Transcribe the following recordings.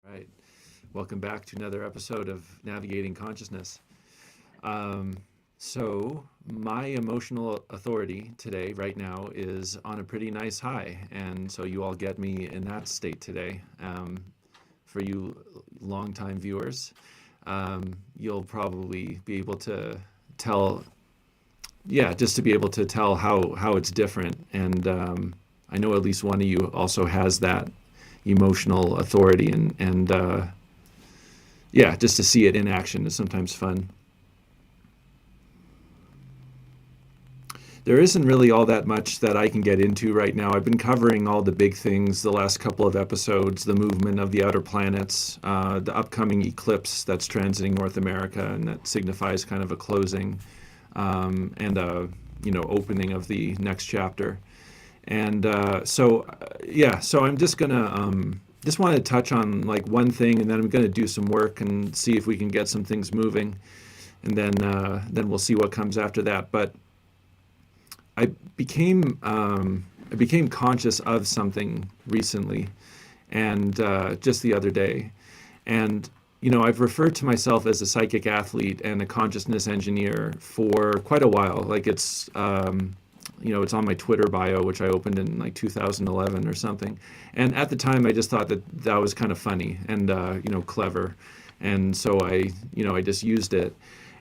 Right. Welcome back to another episode of Navigating Consciousness. Um, my emotional authority today, right now, is on a pretty nice high. And so you all get me in that state today. For you longtime viewers, you'll probably be able to tell, yeah, just to be able to tell how it's different. And I know at least one of you also has that emotional authority and yeah, just to see it in action is sometimes fun. There isn't really all that much that I can get into right now. I've been covering all the big things the last couple of episodes, the movement of the outer planets, the upcoming eclipse that's transiting North America, and that signifies kind of a closing and a opening of the next chapter. And so I'm just gonna just want to touch on like one thing, and then I'm gonna do some work and see if we can get some things moving, and then we'll see what comes after that. But I became conscious of something recently, and just the other day, and I've referred to myself as a psychic athlete and a consciousness engineer for quite a while. Like it's on my Twitter bio, which I opened in like 2011 or something. And at the time, I just thought that was kind of funny and clever, and so I just used it.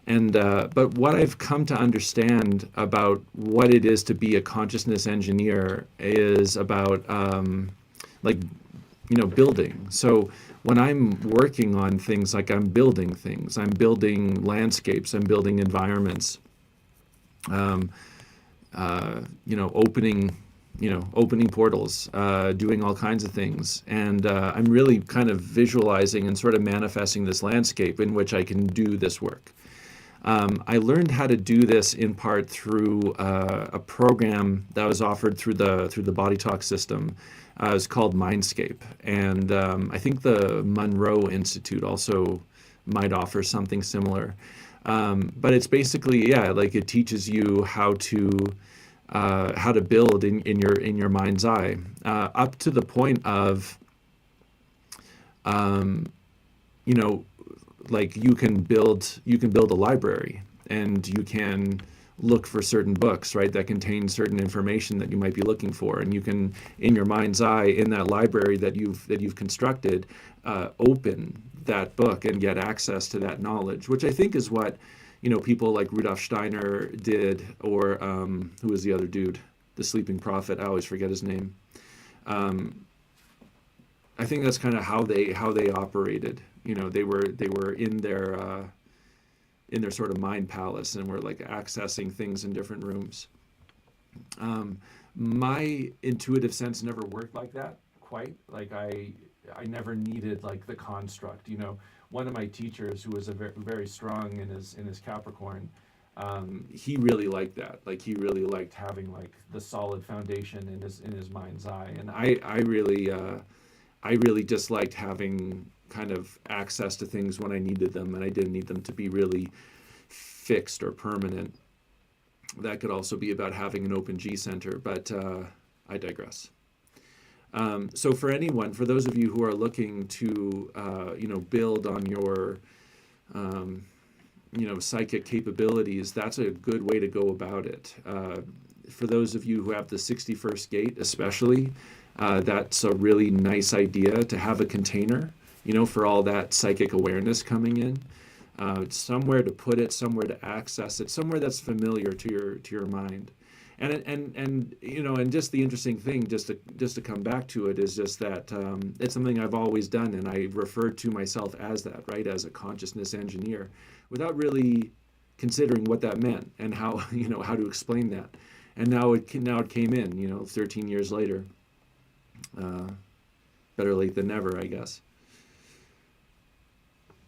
And but what I've come to understand about what it is to be a consciousness engineer is about like building. So when I'm working on things, like I'm building things, I'm building landscapes, I'm building environments. Opening, opening portals, doing all kinds of things. And I'm really kind of visualizing and sort of manifesting this landscape in which I can do this work. I learned how to do this in part through a program that was offered through the Body Talk system. It's called Mindscape. And I think the Monroe Institute also might offer something similar. But it's basically, yeah, like it teaches you how to build in your mind's eye, up to the point of, you know, like you can build a library, and you can look for certain books, right, that contain certain information that you might be looking for, and you can, in your mind's eye, in that library that you've constructed, open that book and get access to that knowledge, which I think is what people like Rudolf Steiner did, or who was the other dude, the sleeping prophet? I always forget his name. I think that's kind of how they operated. They were in their sort of mind palace, and were like accessing things in different rooms. My intuitive sense never worked like that quite. Like I never needed like the construct. One of my teachers, who was a very, very strong in his Capricorn, he really liked that. Like he really liked having like the solid foundation in his mind's eye, and I really just liked having kind of access to things when I needed them, and I didn't need them to be really fixed or permanent. That could also be about having an open G center, but I digress. So for those of you who are looking to, build on your, psychic capabilities, that's a good way to go about it. For those of you who have the 61st gate, especially, that's a really nice idea to have a container, for all that psychic awareness coming in. Somewhere to put it, somewhere to access it, somewhere that's familiar to your mind. And just the interesting thing, just to come back to it, is just that it's something I've always done, and I referred to myself as that, right, as a consciousness engineer, without really considering what that meant and how how to explain that. And now it came in, 13 years later. Better late than never, I guess.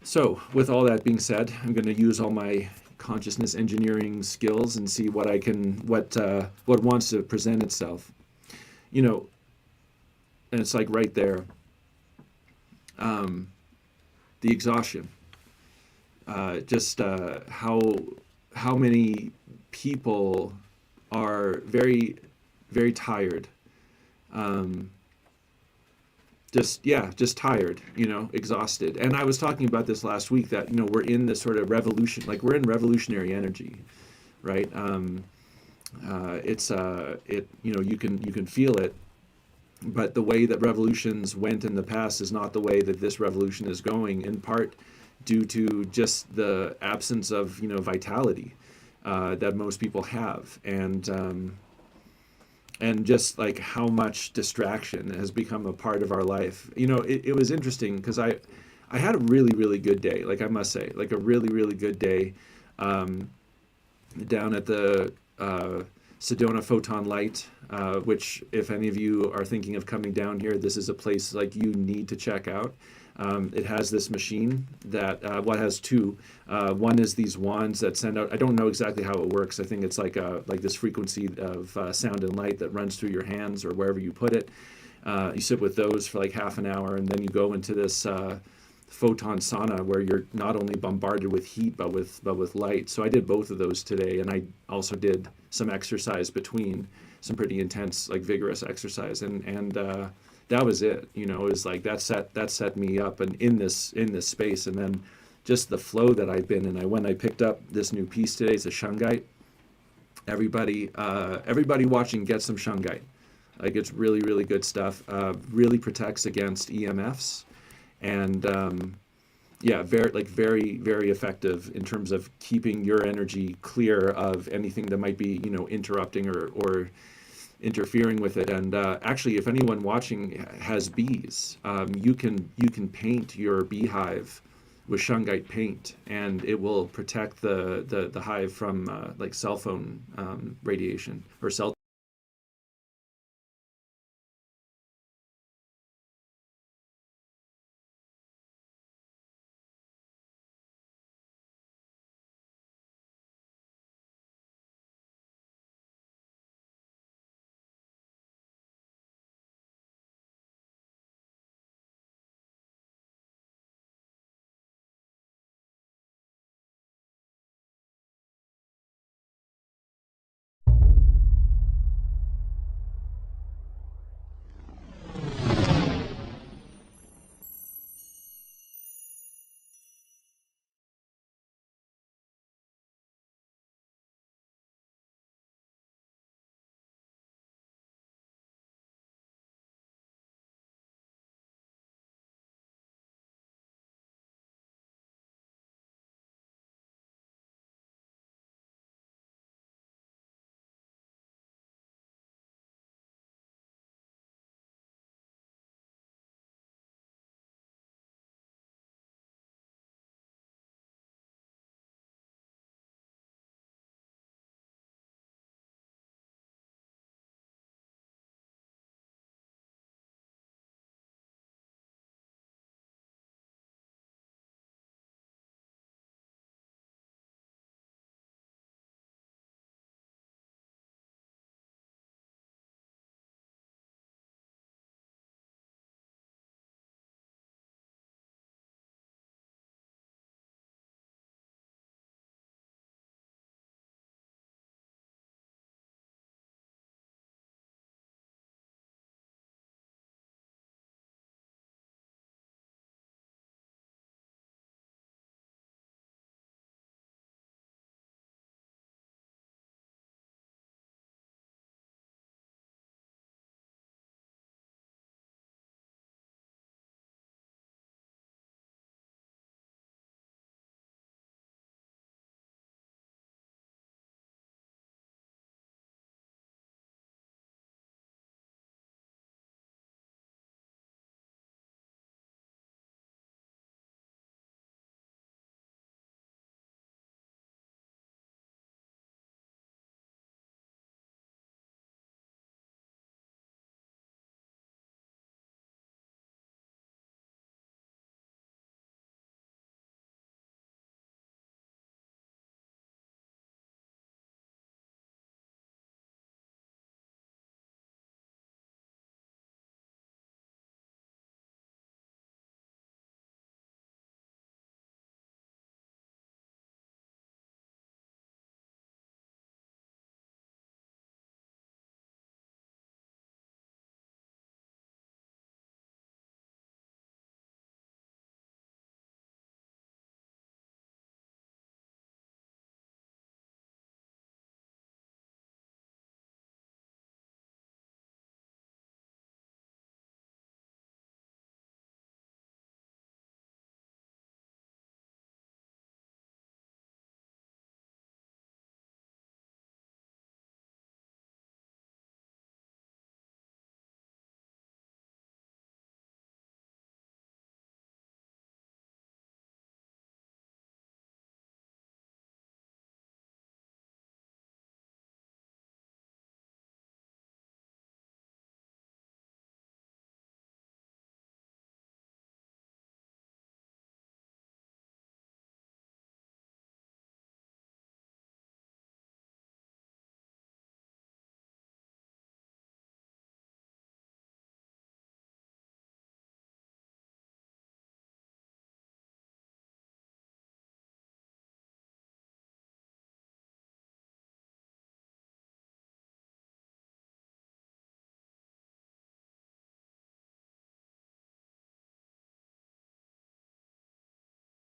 So, with all that being said, I'm going to use all my consciousness engineering skills and see what wants to present itself. And it's like right there. The exhaustion. Just how many people are very, very tired. just tired, exhausted. And I was talking about this last week, that we're in this sort of revolution, like we're in revolutionary energy, right? You can feel it, but the way that revolutions went in the past is not the way that this revolution is going, in part due to just the absence of vitality that most people have, and just like how much distraction has become a part of our life. It was interesting because I had a really, really good day, like I must say, like a really, really good day, um, down at the Sedona Photon Light, which, if any of you are thinking of coming down here, this is a place like you need to check out. It has this machine that, well, it has two. One is these wands that send out, I don't know exactly how it works. I think it's like this frequency of sound and light that runs through your hands or wherever you put it. You sit with those for like half an hour, and then you go into this photon sauna where you're not only bombarded with heat but with light. So I did both of those today, and I also did some exercise between, some pretty intense, like vigorous exercise, and that was it. It was like that set me up and in this space, and then just the flow that I've been in. When I picked up this new piece today, it's a shungite. Everybody watching, get some shungite. Like, it's really, really good stuff. Really protects against EMFs, and yeah, very, very effective in terms of keeping your energy clear of anything that might be interrupting or interfering with it. And actually, if anyone watching has bees, you can paint your beehive with shungite paint, and it will protect the hive from like cell phone radiation or cell.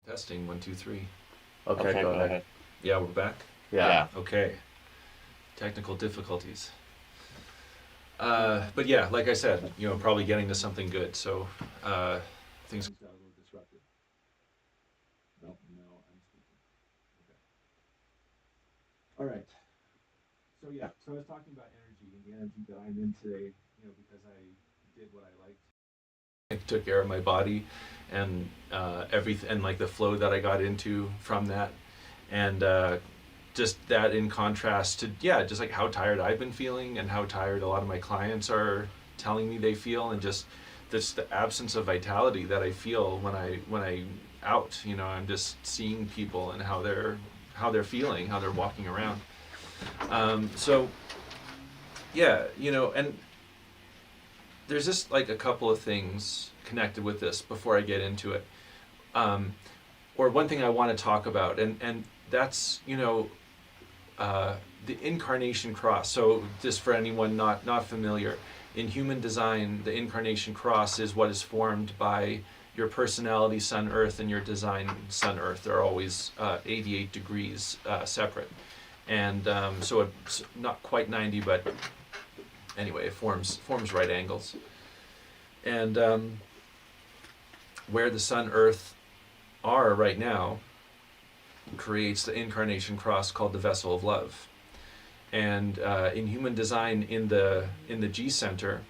Testing, 1, 2, 3. Okay, go ahead. Yeah, we're back. Yeah. Okay. Technical difficulties. But yeah, like I said, probably getting to something good. So things got a little disrupted. No, I'm speaking. Okay. All right. So yeah, so I was talking about energy and the energy that I'm in today, because I did what I liked. I took care of my body and everything, and like the flow that I got into from that, and just that in contrast to just like how tired I've been feeling and how tired a lot of my clients are telling me they feel, and just this the absence of vitality that I feel when I out. I'm just seeing people and how they're feeling, how they're walking around. So yeah, and there's just like a couple of things connected with this before I get into it. Or one thing I want to talk about, and that's the incarnation cross. So just for anyone not familiar, in human design, the incarnation cross is what is formed by your personality Sun Earth and your design Sun Earth. They're always 88 degrees separate, and so it's not quite 90, but anyway, it forms right angles. And where the Sun Earth are right now creates the incarnation cross called the vessel of love. And in human design, in the G center,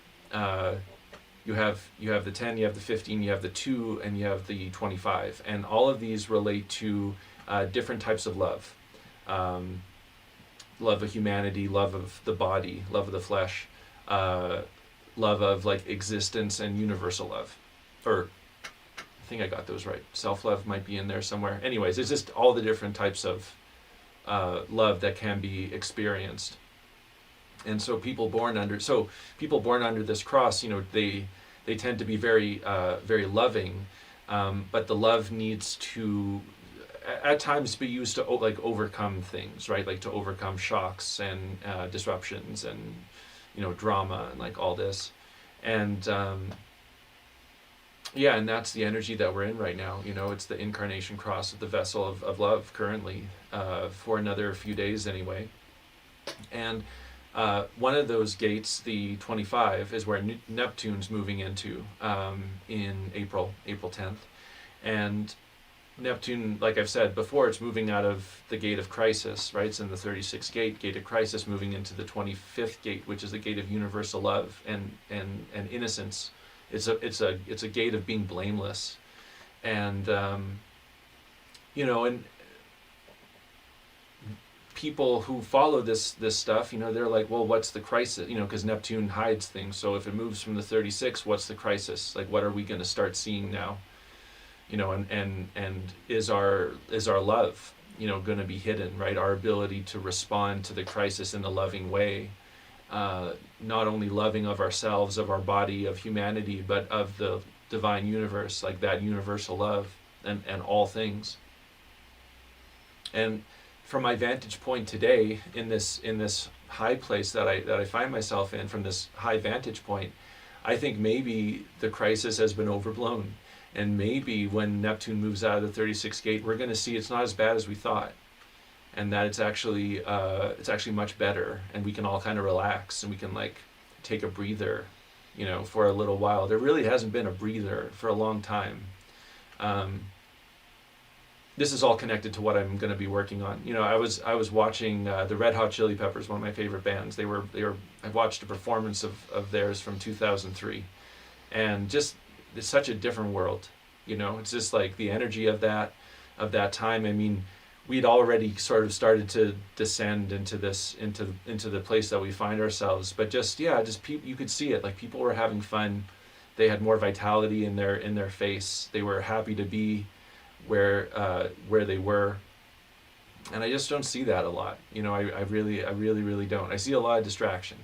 you have the 10, you have the 15, you have the 2, and you have the 25, and all of these relate to different types of love. Love of humanity, love of the body, love of the flesh, love of like existence, and universal love. Or I think I got those right. Self-love might be in there somewhere. Anyways, it's just all the different types of love that can be experienced. And so people born under this cross, they tend to be very very loving, but the love needs to at times be used to like overcome things, right? Like to overcome shocks and disruptions and drama and like all this. And and that's the energy that we're in right now. It's the incarnation cross of the vessel of love currently, for another few days anyway. And one of those gates, the 25, is where Neptune's moving into in April 10th. And Neptune, like I've said before, it's moving out of the gate of crisis, right? It's in the 36th gate of crisis, moving into the 25th gate, which is the gate of universal love and innocence. It's a gate of being blameless, and and people who follow this stuff, they're like, well, what's the crisis? Because Neptune hides things. So if it moves from the 36, what's the crisis? Like, what are we going to start seeing now? And is our love, going to be hidden, right? Our ability to respond to the crisis in a loving way, not only loving of ourselves, of our body, of humanity, but of the divine universe, like that universal love and all things. And from my vantage point today, in this high place that I find myself in, from this high vantage point, I think maybe the crisis has been overblown. And maybe when Neptune moves out of the 36th gate, we're going to see it's not as bad as we thought, and that it's actually much better, and we can all kind of relax, and we can like take a breather, for a little while. There really hasn't been a breather for a long time. This is all connected to what I'm going to be working on. I was watching the Red Hot Chili Peppers, one of my favorite bands. I watched a performance of theirs from 2003, and just it's such a different world. It's just like the energy of that time. I mean, we'd already sort of started to descend into the place that we find ourselves, but just people, you could see it. Like, people were having fun. They had more vitality in their face. They were happy to be where they were, and I just don't see that a lot. I really don't. I see a lot of distraction,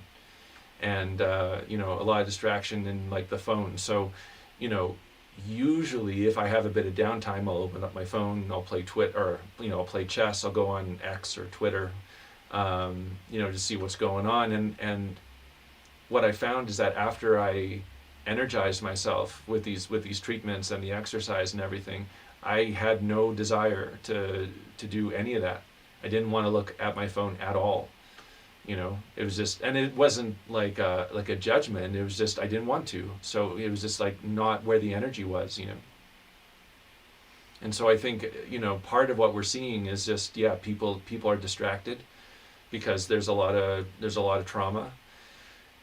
and a lot of distraction in like the phone. So usually if I have a bit of downtime, I'll open up my phone and I'll play Twitter, or I'll play chess. I'll go on X or Twitter, to see what's going on. And what I found is that after I energized myself with these treatments and the exercise and everything, I had no desire to do any of that. I didn't want to look at my phone at all. It was just, and it wasn't like a judgment. It was just I didn't want to. So it was just like not where the energy was. And so I think part of what we're seeing is just people are distracted because there's a lot of trauma.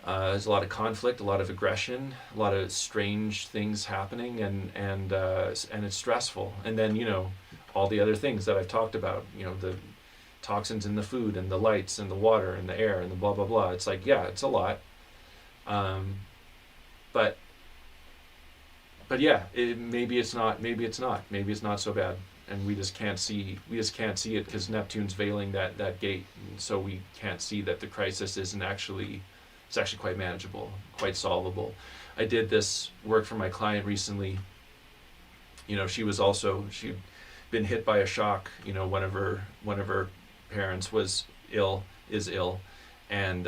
There's a lot of conflict, a lot of aggression, a lot of strange things happening, and it's stressful. And then all the other things that I've talked about, the toxins in the food and the lights and the water and the air and the blah blah blah. It's like it's a lot, but maybe it's not so bad, and we just can't see it because Neptune's veiling that gate, and so we can't see that the crisis isn't actually. It's actually quite manageable, quite solvable. I did this work for my client recently. She'd been hit by a shock. One of her parents is ill, and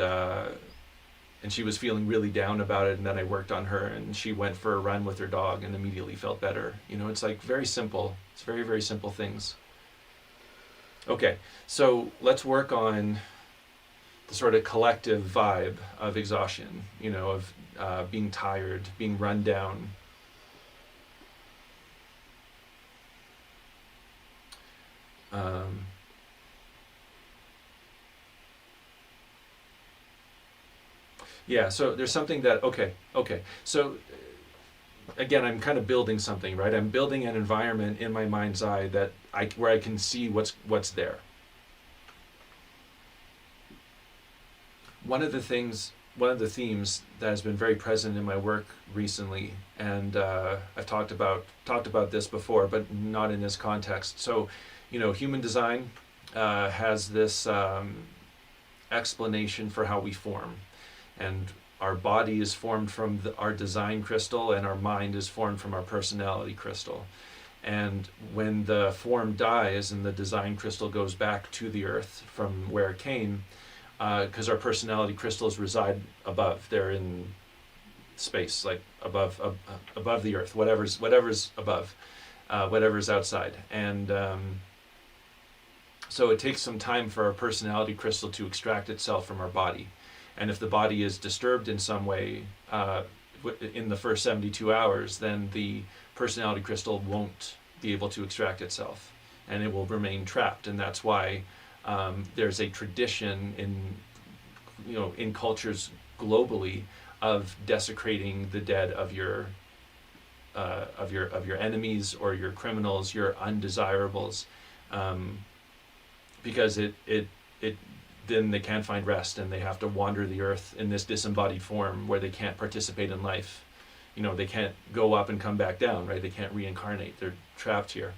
she was feeling really down about it. And then I worked on her, and she went for a run with her dog and immediately felt better. It's like very simple. It's very, very simple things. Okay, so let's work on the sort of collective vibe of exhaustion, of being tired, being run down. So there's something that, okay. So again, I'm kind of building something, right? I'm building an environment in my mind's eye where I can see what's there. One of the themes that has been very present in my work recently, and I've talked about this before, but not in this context. So, human design has this explanation for how we form, and our body is formed from our design crystal, and our mind is formed from our personality crystal. And when the form dies and the design crystal goes back to the earth from where it came, because our personality crystals reside above. They're in space, like above the earth, whatever's above, whatever's outside. And so it takes some time for our personality crystal to extract itself from our body. And if the body is disturbed in some way in the first 72 hours, then the personality crystal won't be able to extract itself, and it will remain trapped. And that's why there's a tradition in cultures globally of desecrating the dead of your enemies or your criminals, your undesirables, because it then they can't find rest, and they have to wander the earth in this disembodied form where they can't participate in life. They can't go up and come back down, right? They can't reincarnate. They're trapped here.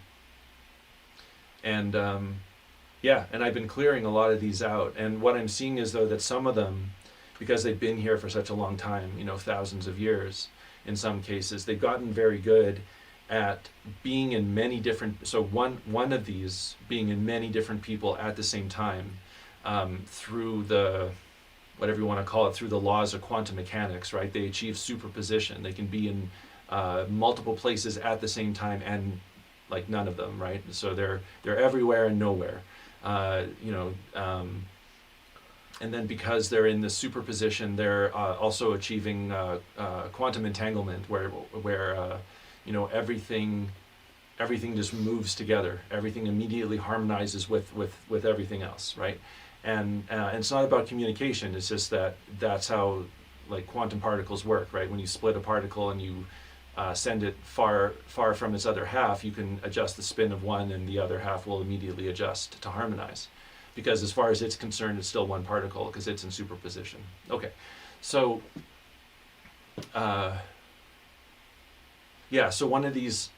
And and I've been clearing a lot of these out. And what I'm seeing is, though, that some of them, because they've been here for such a long time, thousands of years, in some cases, they've gotten very good at being in many different, so one of these being in many different people at the same time, through the, whatever you want to call it, through the laws of quantum mechanics, right? They achieve superposition. They can be in multiple places at the same time, and like none of them, right? So they're everywhere and nowhere, and then because they're in the superposition, they're also achieving quantum entanglement, where everything just moves together. Everything immediately harmonizes with everything else, right? And it's not about communication. It's just that's how like quantum particles work, right? When you split a particle and you send it far from its other half, you can adjust the spin of one, and the other half will immediately adjust to harmonize, because as far as it's concerned, it's still one particle because it's in superposition. Okay, so so one of these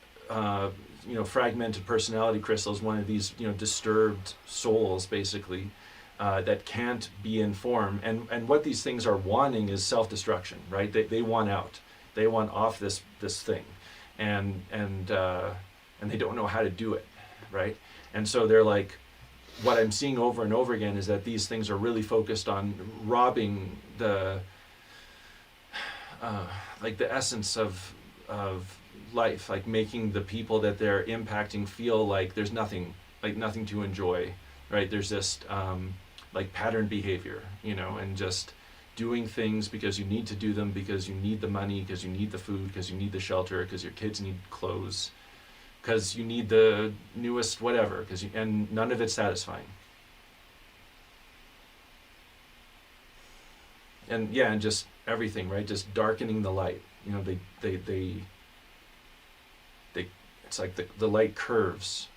fragmented personality crystals, one of these disturbed souls, basically, that can't be in form, and what these things are wanting is self-destruction, right? They want out. They want off this thing, and they don't know how to do it, right? And so they're like, what I'm seeing over and over again is that these things are really focused on robbing the essence of life, like making the people that they're impacting feel like there's nothing, like nothing to enjoy, right? There's just like pattern behavior, and just doing things because you need to do them, because you need the money, because you need the food, because you need the shelter, because your kids need clothes, because you need the newest whatever, and none of it's satisfying. And yeah, and just everything, right? Just darkening the light. They it's like the light curves,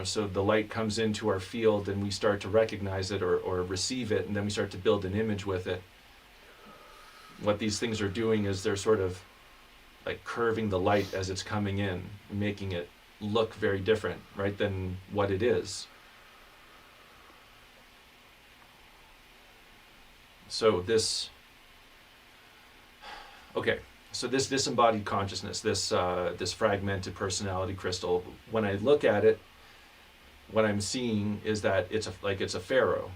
so the light comes into our field and we start to recognize it or receive it, and then we start to build an image with it. What these things are doing is they're sort of like curving the light as it's coming in, making it look very different, right, than what it is. So this disembodied consciousness, this fragmented personality crystal, when I look at it, what I'm seeing is that it's a pharaoh,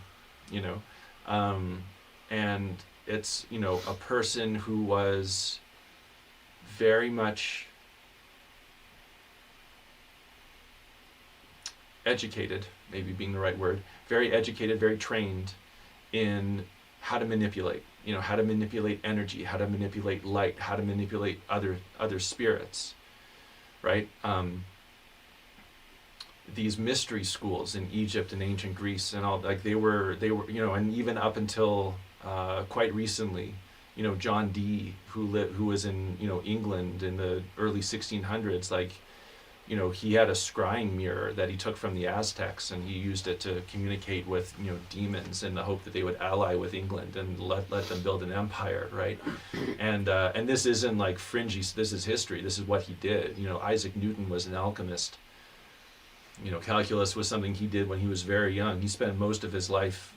and it's a person who was very much educated, maybe being the right word, very educated, very trained in how to manipulate, how to manipulate energy, how to manipulate light, how to manipulate other spirits, right? These mystery schools in Egypt and ancient Greece and all, like they were, and even up until quite recently, John Dee, who was in England in the early 1600s, like he had a scrying mirror that he took from the Aztecs, and he used it to communicate with demons in the hope that they would ally with England and let them build an empire, right? And this isn't like fringy. This is history. This is what he did. Isaac Newton was an alchemist. Calculus was something he did when he was very young. He spent most of his life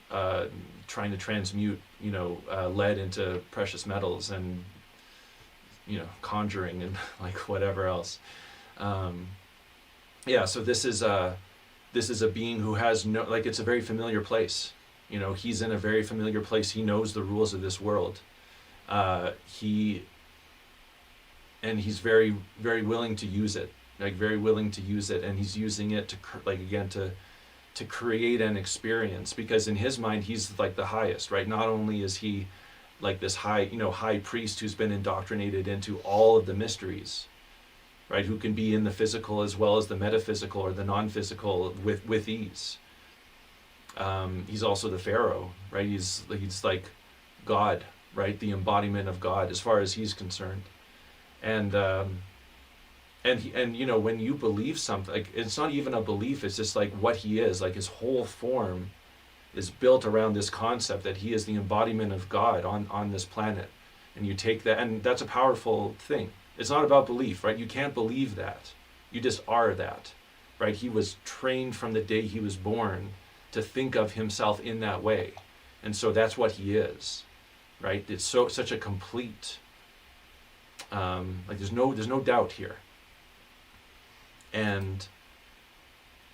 trying to transmute lead into precious metals and conjuring and like whatever else. So this is a being who has it's a very familiar place. He's in a very familiar place. He knows the rules of this world. He's very, very willing to use it, and he's using it to create an experience, because in his mind he's like the highest, right? Not only is he like this high priest who's been indoctrinated into all of the mysteries, right, who can be in the physical as well as the metaphysical or the non-physical with ease. He's also the pharaoh, right? He's like God, right? The embodiment of God as far as he's concerned. And when you believe something, like, it's not even a belief, it's just like what he is, like his whole form is built around this concept that he is the embodiment of God on this planet. And you take that, and that's a powerful thing. It's not about belief, right? You can't believe that. You just are that, right? He was trained from the day he was born to think of himself in that way. And so that's what he is, right? It's such a complete, there's no doubt here. And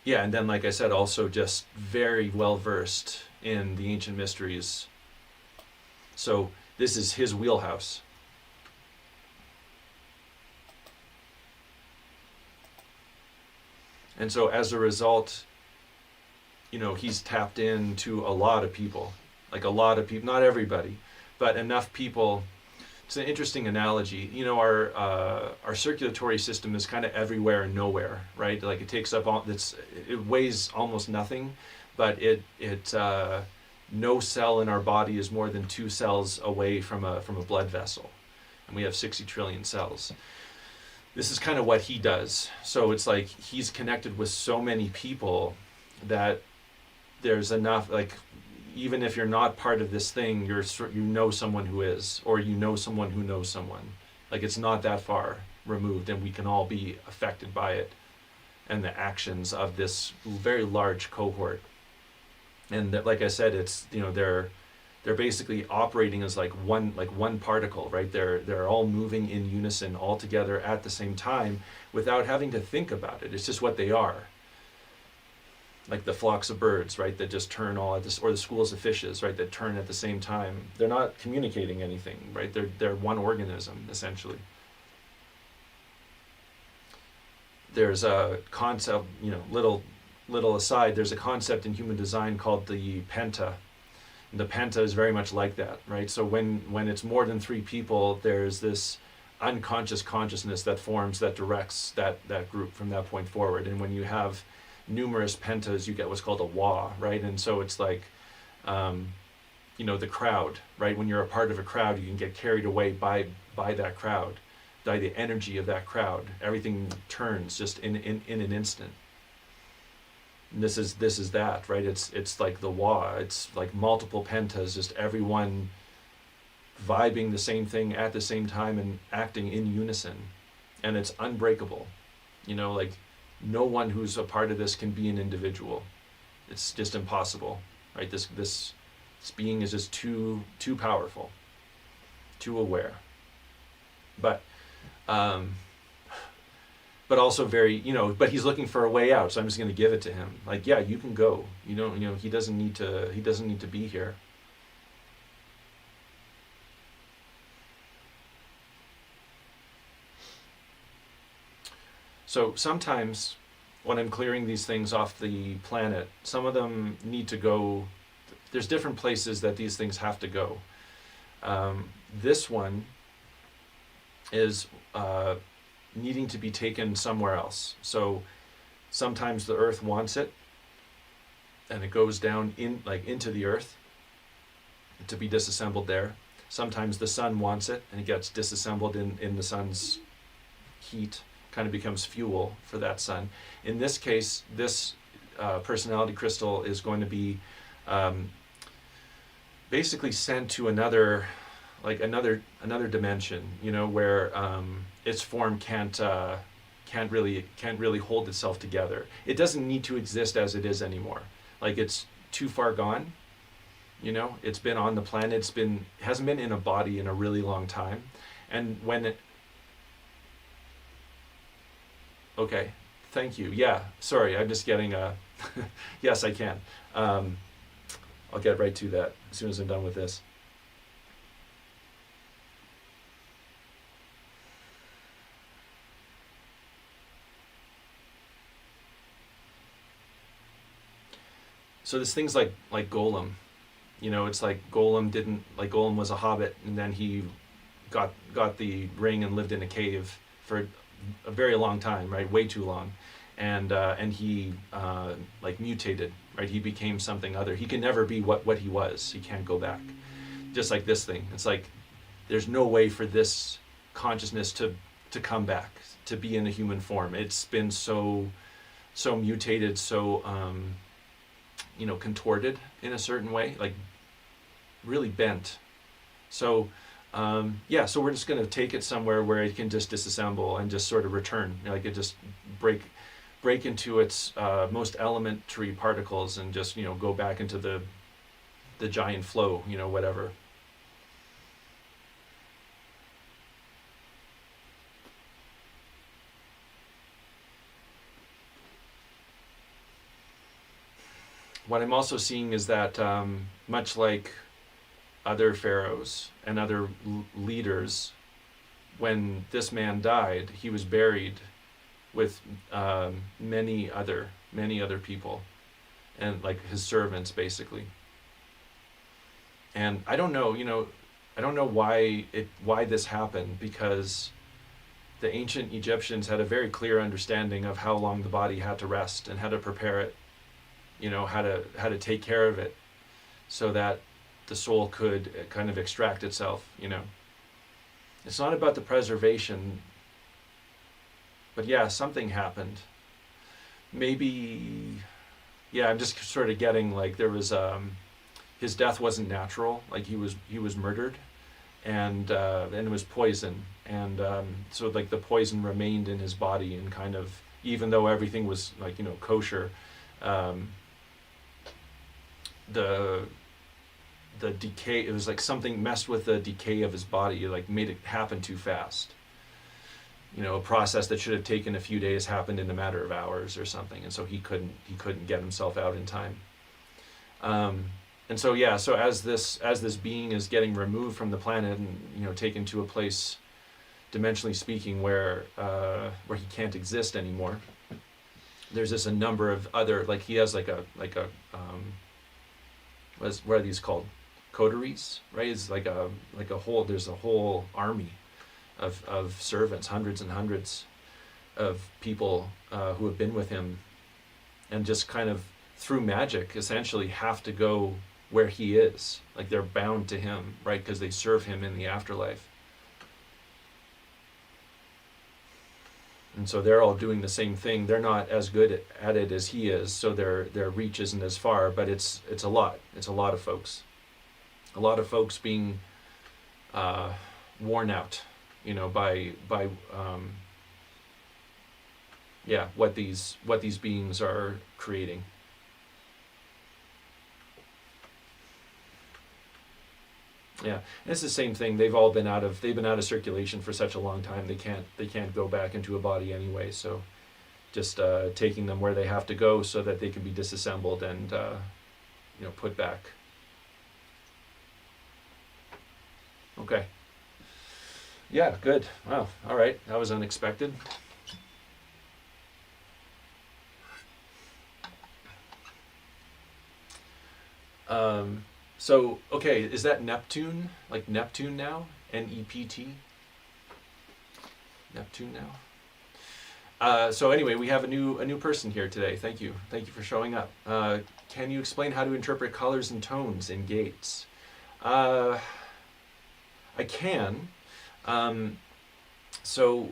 then, like I said, also just very well versed in the ancient mysteries. So this is his wheelhouse. And so as a result, he's tapped into a lot of people, not everybody, but enough people. It's an interesting analogy. Our circulatory system is kind of everywhere and nowhere, right? Like it takes up it weighs almost nothing, but no cell in our body is more than 2 cells away from a blood vessel, and we have 60 trillion cells. This is kind of what he does. So it's like he's connected with so many people that there's enough, like, even if you're not part of this thing, you know someone who is, or you know someone who knows someone. Like, it's not that far removed, and we can all be affected by it and the actions of this very large cohort. And that, like I said, it's they're basically operating as like one particle, right? They're all moving in unison, all together at the same time, without having to think about it. It's just what they are. Like the flocks of birds, right, that just turn all at this, or the schools of fishes, right, that turn at the same time. They're not communicating anything, right? They're one organism, essentially. there's a concept, little aside, there's a concept in human design called the penta. And the penta is very much like that, right? So when it's more than three people, there's this unconscious consciousness that forms, that directs that group from that point forward. And when you have numerous pentas, you get what's called a wa, right? And so it's like, the crowd, right? When you're a part of a crowd, you can get carried away by that crowd, by the energy of that crowd. Everything turns just in an instant. And this is that, right? It's like the wa. It's like multiple pentas, just everyone vibing the same thing at the same time and acting in unison, and it's unbreakable. Like no one who's a part of this can be an individual. It's just impossible, right? This being is just too powerful, too aware, but also very, but he's looking for a way out. So I'm just going to give it to him. Like, yeah, you can go. He doesn't need to be here. So sometimes when I'm clearing these things off the planet, some of them need to go. There's different places that these things have to go. This one is needing to be taken somewhere else. So sometimes the earth wants it, and it goes down into the earth to be disassembled there. Sometimes the sun wants it, and it gets disassembled in the sun's heat, kind of becomes fuel for that sun. In this case, this personality crystal is going to be basically sent to another dimension, where its form can't really hold itself together. It doesn't need to exist as it is anymore. Like, it's too far gone. It's been on the planet. Hasn't been in a body in a really long time. And when it, okay, thank you. Yeah, sorry, I'm just getting a, yes, I can. I'll get right to that as soon as I'm done with this. So there's things like Golem. It's like Golem was a hobbit, and then he got the ring and lived in a cave for a very long time, right? Way too long. And he mutated, right? He became something other. He can never be what he was. He can't go back. Just like this thing. It's like there's no way for this consciousness to come back, to be in a human form. It's been so mutated, so contorted in a certain way, like really bent. So so we're just going to take it somewhere where it can just disassemble and just sort of return, like it just break into its most elementary particles and just go back into the giant flow, whatever. What I'm also seeing is that much like other pharaohs and other leaders, when this man died, he was buried with many other people, and like his servants, basically. And I don't know why this happened, because the ancient Egyptians had a very clear understanding of how long the body had to rest and how to prepare it, how to take care of it, so that the soul could kind of extract itself. It's not about the preservation, but yeah, something happened. Maybe, yeah, I'm just sort of getting like there was his death wasn't natural. Like he was murdered, and it was poison, and so like the poison remained in his body, and kind of, even though everything was like kosher, the decay, it was like something messed with the decay of his body, like made it happen too fast. A process that should have taken a few days happened in a matter of hours or something, and so he couldn't get himself out in time. And so yeah, so as this being is getting removed from the planet and taken to a place dimensionally speaking, where he can't exist anymore. There's just a number of other, like he has like a what are these called? Coteries, right? It's like a whole, there's a whole army of servants, hundreds and hundreds of people who have been with him, and just kind of through magic essentially have to go where he is. Like they're bound to him, right? Because they serve him in the afterlife. And so they're all doing the same thing. They're not as good at it as he is, so their reach isn't as far, but it's a lot. It's a lot of folks. A lot of folks being worn out, by what these beings are creating. Yeah, and it's the same thing. They've been out of circulation for such a long time. They can't go back into a body anyway. So, just taking them where they have to go so that they can be disassembled and put back. Okay. Yeah, good. Wow. All right. That was unexpected. So, okay, is that Neptune? Like Neptune now? N-E-P-T? Neptune now? So anyway, we have a new person here today. Thank you. Thank you for showing up. Can you explain how to interpret colors and tones in gates? I can. So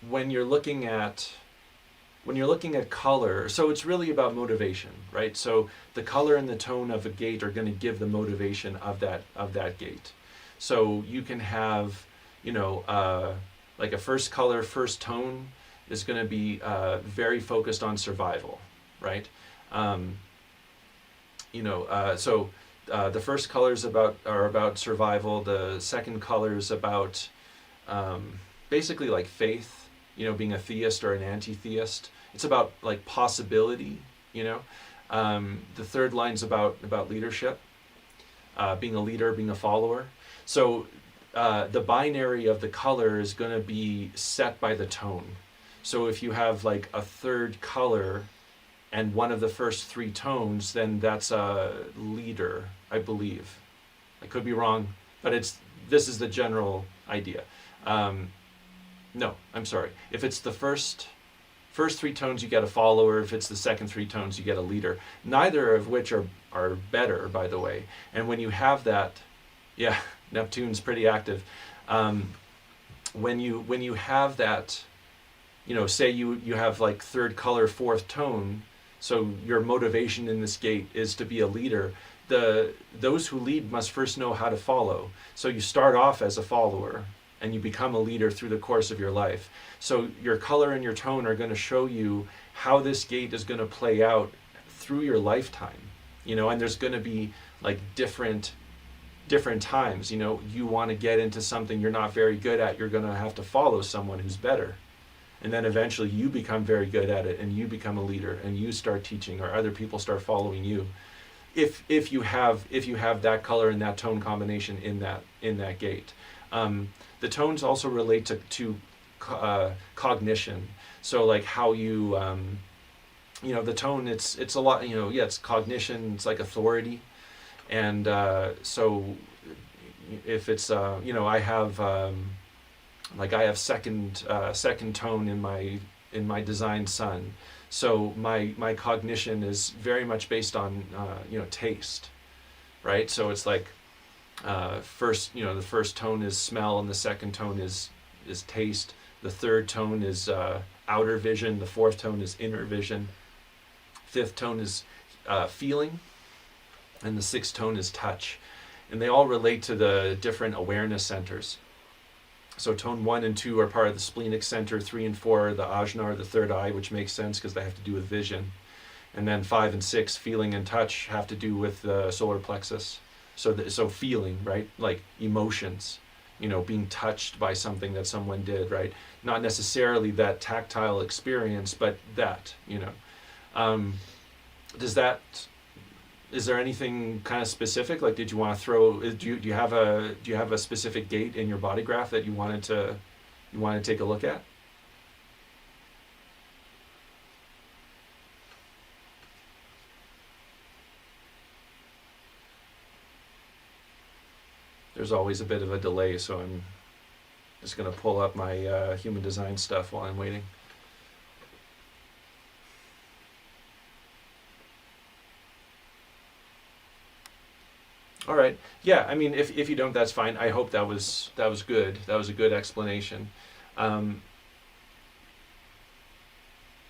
when you're looking at color, so it's really about motivation, right? So the color and the tone of a gate are going to give the motivation of that gate. So you can have, like a first color, first tone is going to be very focused on survival, right? The first colors are about survival. The second color is about basically like faith. Being a theist or an anti-theist. It's about like possibility, The third line's about leadership, being a leader, being a follower. So the binary of the color is going to be set by the tone. So if you have like a third color and one of the first three tones, then that's a leader, I believe. I could be wrong, but this is the general idea. No, I'm sorry. If it's the first three tones, you get a follower. If it's the second three tones, you get a leader. Neither of which are better, by the way. And when you have that, yeah, Neptune's pretty active. When you have that, say you have like third color, fourth tone, so your motivation in this gate is to be a leader. Those who lead must first know how to follow. So you start off as a follower, and you become a leader through the course of your life. So your color and your tone are going to show you how this gate is going to play out through your lifetime, and there's going to be like different times, you want to get into something you're not very good at, you're going to have to follow someone who's better. And then eventually you become very good at it and you become a leader and you start teaching or other people start following you. If you have that color and that tone combination in that gate. The tones also relate to cognition. So like how you, the tone, it's a lot, it's cognition, it's like authority. And so if it's, I have second tone in my design sun. So my cognition is very much based on, taste, right? So it's like, the first tone is smell and the second tone is taste. The third tone is outer vision. The fourth tone is inner vision. Fifth tone is feeling, and the sixth tone is touch. And they all relate to the different awareness centers. So tone 1 and 2 are part of the splenic center. 3 and 4 are the ajna, or the third eye, which makes sense because they have to do with vision. And then 5 and 6, feeling and touch, have to do with the solar plexus. So feeling, right? Like emotions, being touched by something that someone did, right? Not necessarily that tactile experience, but that, is there anything kind of specific? Like, did you want to do you have a specific gate in your body graph that you wanted to you want to take a look at? There's always a bit of a delay, so I'm just going to pull up my human design stuff while I'm waiting. All right. Yeah, I mean, if you don't, that's fine. I hope that was good. That was a good explanation.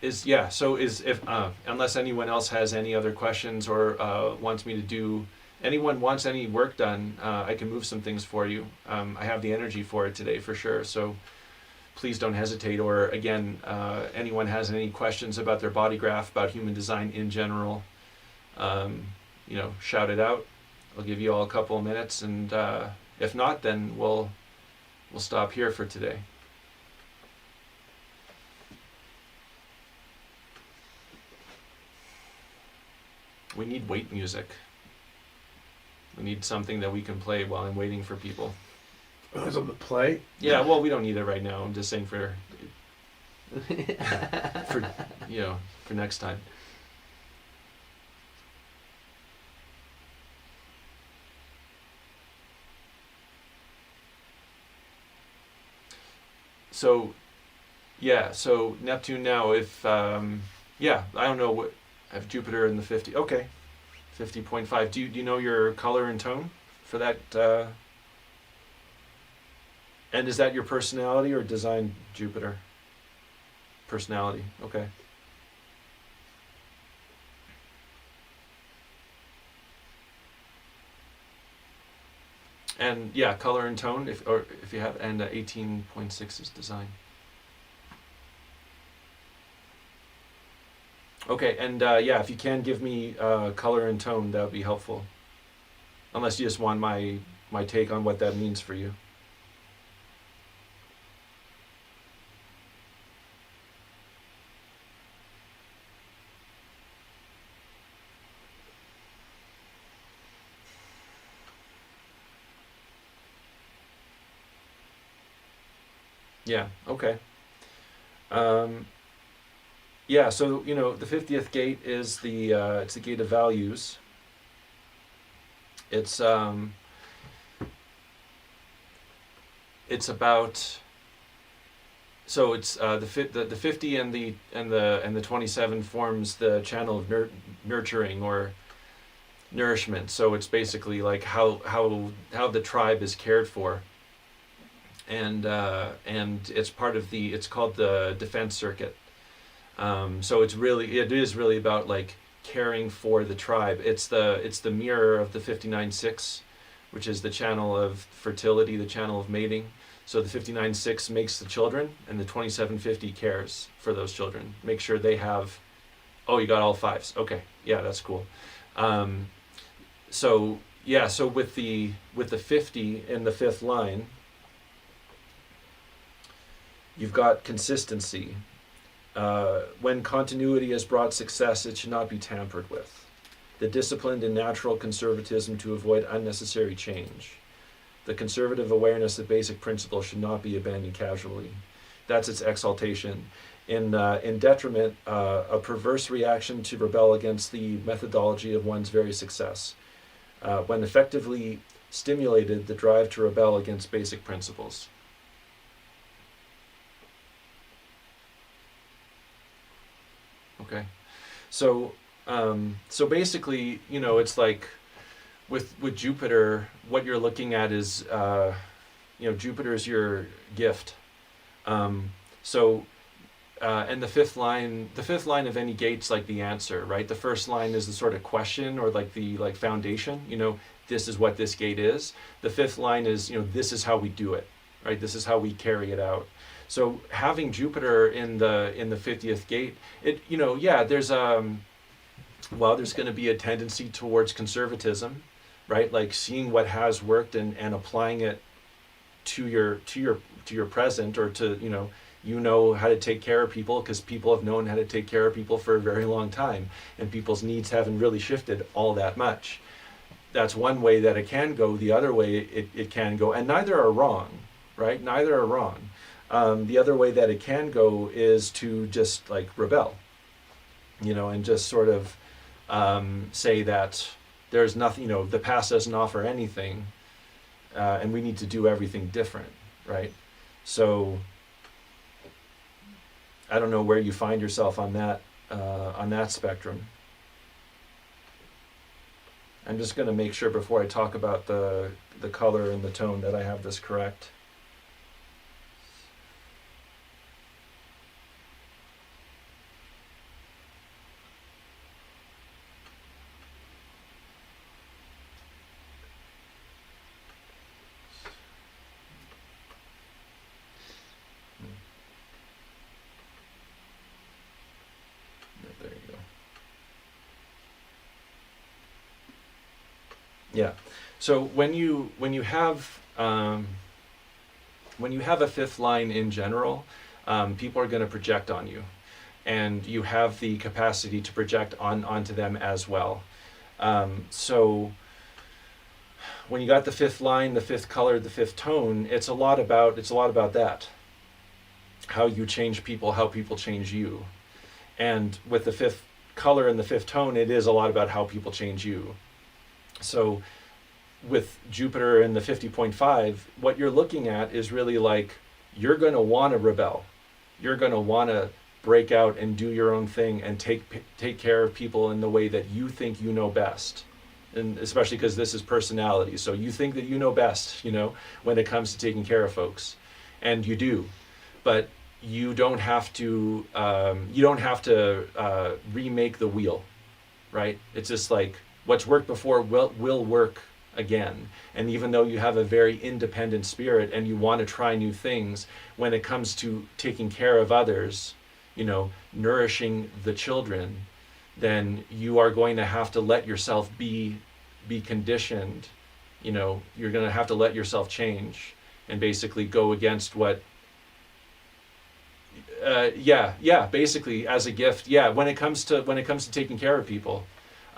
If unless anyone else has any other questions or wants me to do, anyone wants any work done, I can move some things for you. I have the energy for it today for sure. So please don't hesitate. Or again, anyone has any questions about their body graph, about human design in general, shout it out. I'll give you all a couple of minutes, and if not, then we'll stop here for today. We need wait music. We need something that we can play while I'm waiting for people. Something to play? Yeah, well, we don't need it right now. I'm just saying for next time. So Neptune now, if, I don't know what, I have Jupiter in the 50, okay, 50.5. Do you know your color and tone for that? And is that your personality or design Jupiter? Personality, okay. And yeah, color and tone, if you have, and 18.6 is design. Okay, and if you can give me color and tone, that would be helpful. Unless you just want my take on what that means for you. Yeah, okay. So the 50th gate is it's the gate of values. It's about, so it's the 50 and the 27 forms the channel of nurturing or nourishment. So it's basically like how the tribe is cared for. And it's part of it's called the defense circuit. So it is really about like caring for the tribe. It's the mirror of the 59-6, which is the channel of fertility, the channel of mating. So the 59-6 makes the children, and the 27-50 cares for those children. Make sure they have. Oh, you got all fives. Okay, yeah, that's cool. So with the 50 in the fifth line, you've got consistency. When continuity has brought success, it should not be tampered with. The disciplined and natural conservatism to avoid unnecessary change. The conservative awareness of basic principles should not be abandoned casually. That's its exaltation. In detriment, a perverse reaction to rebel against the methodology of one's very success. When effectively stimulated, the drive to rebel against basic principles. Okay, so basically, it's like with Jupiter, what you're looking at is, Jupiter is your gift. And the fifth line of any gate's like the answer, right? The first line is the sort of question or like the foundation. This is what this gate is. The fifth line is, this is how we do it, right? This is how we carry it out. So having Jupiter in the 50th gate, there's going to be a tendency towards conservatism, right? Like seeing what has worked and applying it to your present, or to how to take care of people, because people have known how to take care of people for a very long time, and people's needs haven't really shifted all that much. That's one way that it can go. The other way it can go, and neither are wrong, right? Neither are wrong. The other way that it can go is to just like rebel, and just sort of say that there's nothing, the past doesn't offer anything, and we need to do everything different, right? So I don't know where you find yourself on that spectrum. I'm just going to make sure before I talk about the color and the tone that I have this correct. There you go. Yeah. So when you have a fifth line in general, people are going to project on you, and you have the capacity to project onto them as well. So when you got the fifth line, the fifth color, the fifth tone, it's a lot about that. How you change people, how people change you. And with the fifth color and the fifth tone, it is a lot about how people change you. So with Jupiter and the 50.5, what you're looking at is really like, you're going to want to rebel. You're going to want to break out and do your own thing and take care of people in the way that you think you know best. And especially because this is personality. So you think that you know best, when it comes to taking care of folks. And you do. But you don't have to remake the wheel, right? It's just like, what's worked before will work again. And even though you have a very independent spirit and you want to try new things, when it comes to taking care of others, nourishing the children, then you are going to have to let yourself be conditioned. You're going to have to let yourself change and basically go against what basically as a gift. When it comes to taking care of people.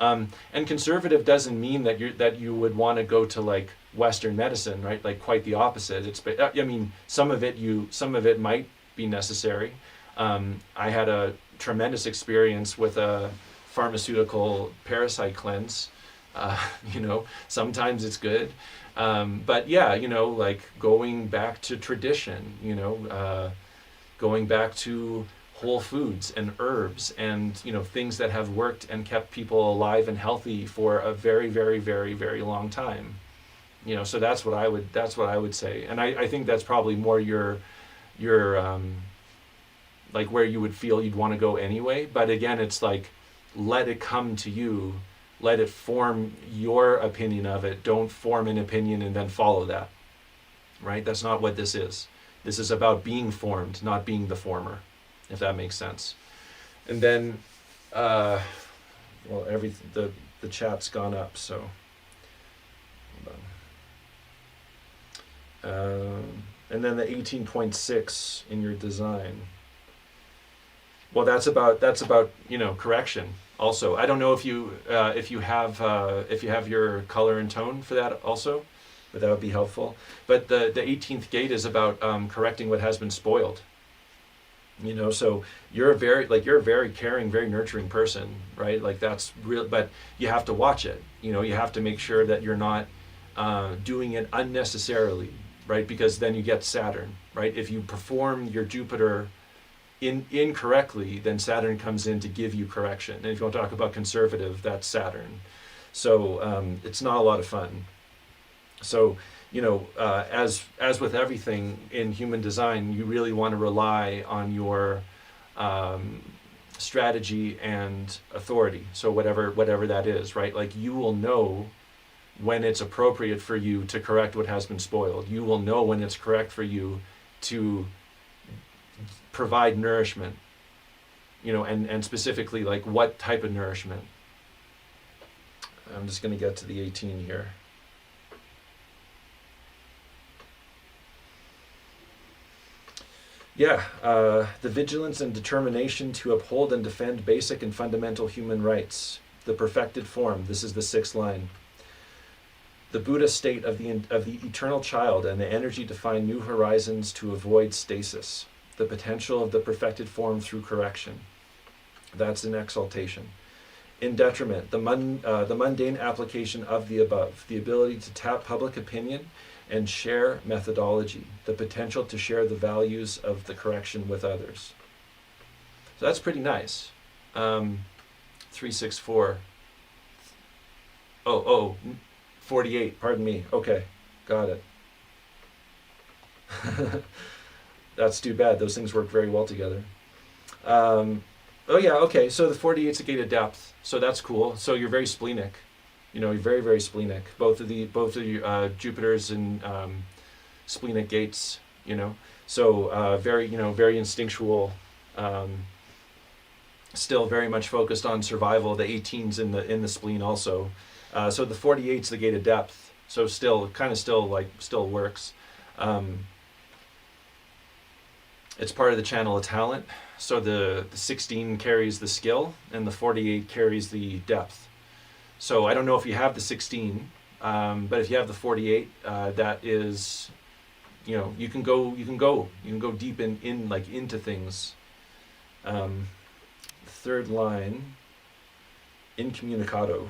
And conservative doesn't mean that you would want to go to like Western medicine, right? Like quite the opposite. Some of it might be necessary. I had a tremendous experience with a pharmaceutical parasite cleanse. Sometimes it's good. But like going back to tradition, going back to whole foods and herbs and things that have worked and kept people alive and healthy for a very, very, very, very long time. So that's what I would say. And I think that's probably more your like where you would feel you'd want to go anyway. But again, it's like, let it come to you, let it form your opinion of it. Don't form an opinion and then follow that, right? That's not what this is. This is about being formed, not being the former, if that makes sense. And then, the chat's gone up, so hold on. And then the 18.6 in your design. Well, that's about correction. Also, I don't know if you have your color and tone for that also, but that would be helpful. But the 18th gate is about correcting what has been spoiled. So you're a very caring, very nurturing person, right? Like that's real, but you have to watch it. You have to make sure that you're not doing it unnecessarily, right? Because then you get Saturn, right? If you perform your Jupiter incorrectly, then Saturn comes in to give you correction. And if you want to talk about conservative, that's Saturn. So it's not a lot of fun. So as with everything in human design, you really want to rely on your strategy and authority. So whatever that is, right? Like you will know when it's appropriate for you to correct what has been spoiled. You will know when it's correct for you to provide nourishment, and specifically like what type of nourishment. I'm just going to get to the 18 here. The vigilance and determination to uphold and defend basic and fundamental human rights. The perfected form. This is the 6th line. the Buddha state of the eternal child and the energy to find new horizons to avoid stasis, the potential of the perfected form through correction. That's an exaltation. In detriment, the mundane application of the above, the ability to tap public opinion and share methodology, the potential to share the values of the correction with others. So that's pretty nice. 364. 48, pardon me. Okay, got it. That's too bad. Those things work very well together. Oh yeah, okay, so the 48's a gate of depth, so that's cool. So you're very splenic, you're very, very splenic. Both of the Jupiter's and splenic gates, so very, very instinctual, still very much focused on survival. The 18's in the spleen also. So the 48's the gate of depth, so still works. It's part of the channel of talent. So the 16 carries the skill and the 48 carries the depth. So I don't know if you have the 16, but if you have the 48, that is, you can go deep into things. Third line, incommunicado.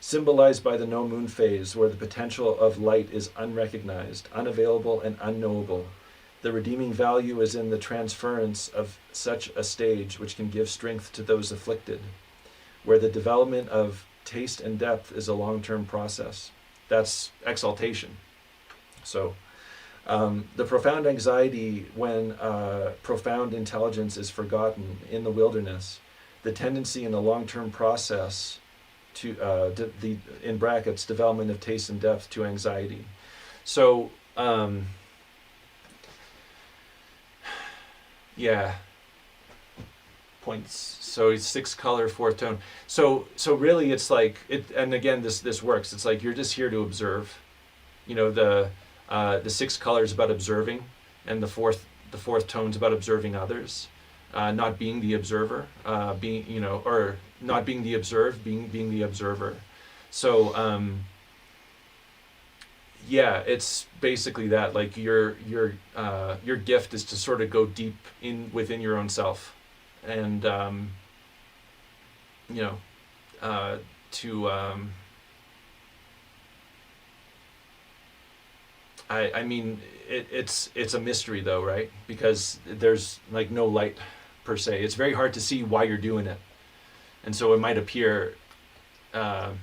Symbolized by the no moon phase, where the potential of light is unrecognized, unavailable, and unknowable. The redeeming value is in the transference of such a stage which can give strength to those afflicted, where the development of taste and depth is a long-term process. That's exaltation. So the profound anxiety when profound intelligence is forgotten in the wilderness, the tendency in the long-term process to the in brackets development of taste and depth to anxiety. So points. So it's 6 color, 4th tone. So really it's like it. And again, this works. It's like you're just here to observe. The 6 colors about observing, and the fourth tone's about observing others. Not being the observer, or not being the observed, being the observer. So it's basically that. Like your gift is to sort of go deep within your own self, and I mean it's a mystery though, right? Because there's like no light per se. It's very hard to see why you're doing it, and so it might appear that's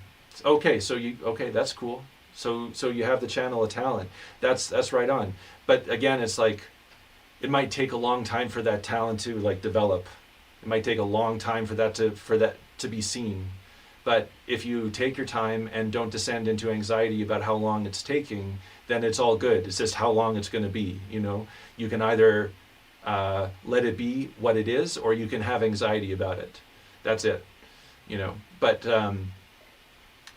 cool. So you have the channel of talent. That's right on. But again, it's like it might take a long time for that talent to like develop. It might take a long time for that to be seen. But if you take your time and don't descend into anxiety about how long it's taking, then it's all good. It's just how long it's going to be. You can either let it be what it is, or you can have anxiety about it. That's it. But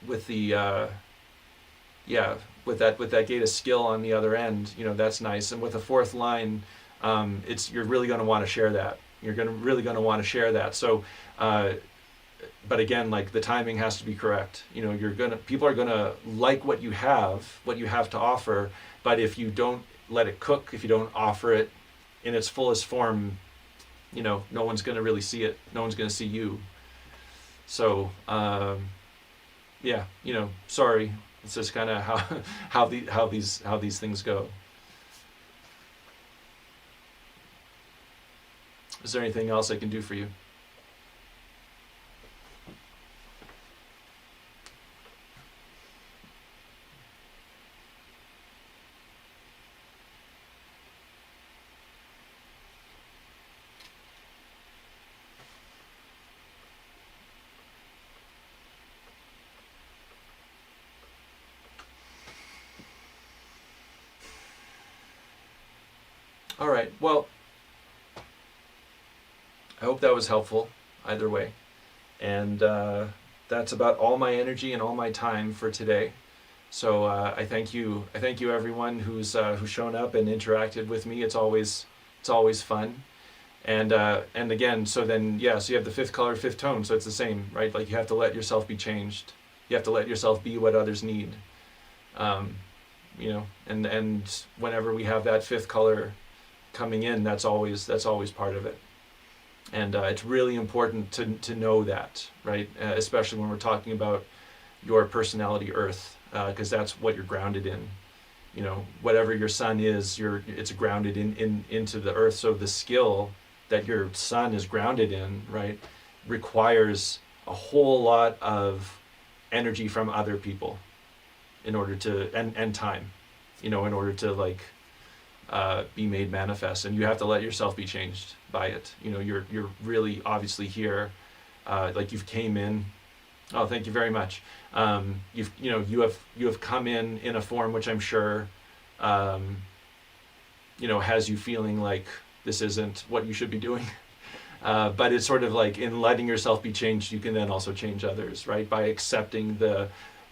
with the with that gate of skill on the other end, that's nice. And with the 4th line, you're really going to want to share that. Really going to want to share that. So. But again, like the timing has to be correct. People are gonna like what you have to offer. But if you don't let it cook, if you don't offer it in its fullest form, no one's gonna really see it. No one's gonna see you. So, sorry. It's just kind of how these things go. Is there anything else I can do for you? All right, well, I hope that was helpful either way. And that's about all my energy and all my time for today. So I thank you everyone who's shown up and interacted with me. It's always fun. And again, so you have the 5th color, 5th tone, so it's the same, right? Like you have to let yourself be changed. You have to let yourself be what others need. You know, and whenever we have that fifth color coming in, that's always part of it. And it's really important to know that, right? Especially when we're talking about your personality earth, because that's what you're grounded in. You know, whatever your sun is, it's grounded into the earth. So the skill that your sun is grounded in, right, requires a whole lot of energy from other people in order to, and time, you know, in order to like be made manifest. And you have to let yourself be changed by it. You know, you're really obviously here, like you've came in. Oh, thank you very much. You have come in a form which I'm sure, you know, has you feeling like this isn't what you should be doing. But it's sort of like in letting yourself be changed, you can then also change others, right? By accepting the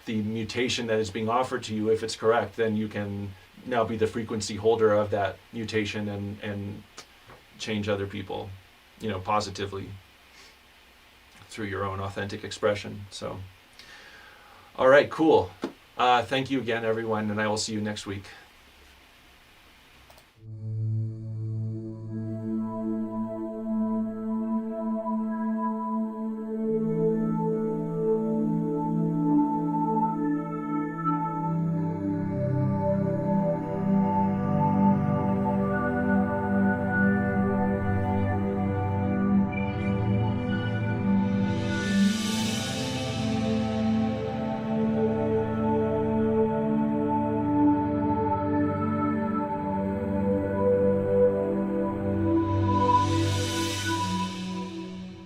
mutation that is being offered to you. If it's correct, then you can now be the frequency holder of that mutation and change other people, you know, positively through your own authentic expression. So, all right, cool. Thank you again, everyone, and I will see you next week.